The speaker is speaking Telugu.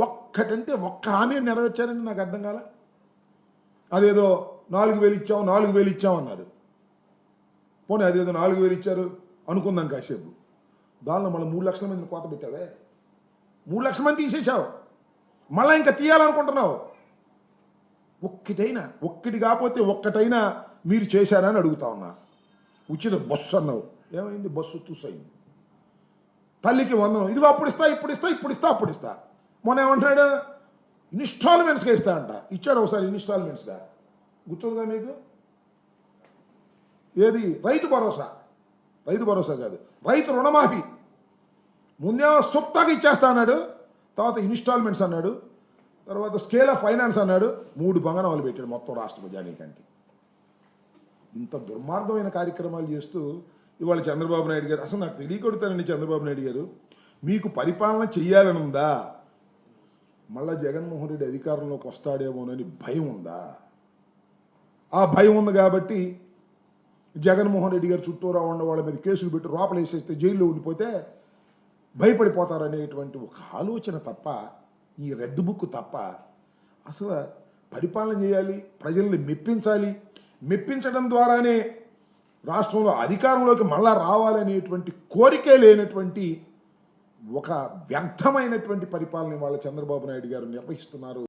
ఒక్కటంటే ఒక్క హామీ నెరవేర్చారని నాకు అర్థం కాల. అదేదో 4,000 ఇచ్చాం అన్నారు. పోనీ అదేదో 4,000 ఇచ్చారు అనుకుందాం కాసేపు. దానిలో మళ్ళీ 3 లక్షల మందిని కోత పెట్టావే. 3 లక్షల మంది తీసేశావు, మళ్ళీ ఇంకా తీయాలనుకుంటున్నావు. ఒక్కటి కాకపోతే ఒక్కటైనా మీరు చేశారని అడుగుతా ఉన్నా. ఉచిత బస్సు అన్నావు, ఏమైంది? బస్సు తుస్సయింది. తల్లికి 100, ఇదిగో అప్పుడు ఇస్తా. మొన్న ఏమంటాడు? ఇన్స్టాల్మెంట్స్గా ఇస్తా అంట. ఇచ్చాడు ఒకసారి ఇన్స్టాల్మెంట్స్గా, గుర్తుందిగా మీకు? ఏది? రైతు భరోసా కాదు, రైతు రుణమాఫీ. ముందేమో సుప్తాగా ఇచ్చేస్తా అన్నాడు, తర్వాత ఇన్స్టాల్మెంట్స్ అన్నాడు, తర్వాత స్కేల్ ఆఫ్ ఫైనాన్స్ అన్నాడు. 3 బంగారాలు పెట్టాడు మొత్తం రాష్ట్ర ప్రజానీకానికి. ఇంత దుర్మార్గమైన కార్యక్రమాలు చేస్తూ ఇవాళ చంద్రబాబు నాయుడు గారు, అసలు నాకు తెలియకొడతానండి, చంద్రబాబు నాయుడు గారు మీకు పరిపాలన చెయ్యాలని ఉందా? మళ్ళా జగన్మోహన్ రెడ్డి అధికారంలోకి వస్తాడేమోనని భయం ఉందా? ఆ భయం ఉంది కాబట్టి జగన్మోహన్ రెడ్డి గారు చుట్టూరా ఉన్న వాళ్ళ మీద కేసులు పెట్టి లోపల వేసేస్తే జైల్లో ఉండిపోతే భయపడిపోతారనేటువంటి ఒక ఆలోచన తప్ప, ఈ రెడ్ బుక్ తప్ప, అసలు పరిపాలన చేయాలి, ప్రజల్ని మెప్పించడం ద్వారానే రాష్ట్రంలో అధికారంలోకి మళ్ళా రావాలనేటువంటి కోరికే లేనటువంటి ఒక వ్యర్థమైనటువంటి పరిపాలన వాళ్ళ చంద్రబాబు నాయుడు గారు నిర్వహిస్తున్నారు.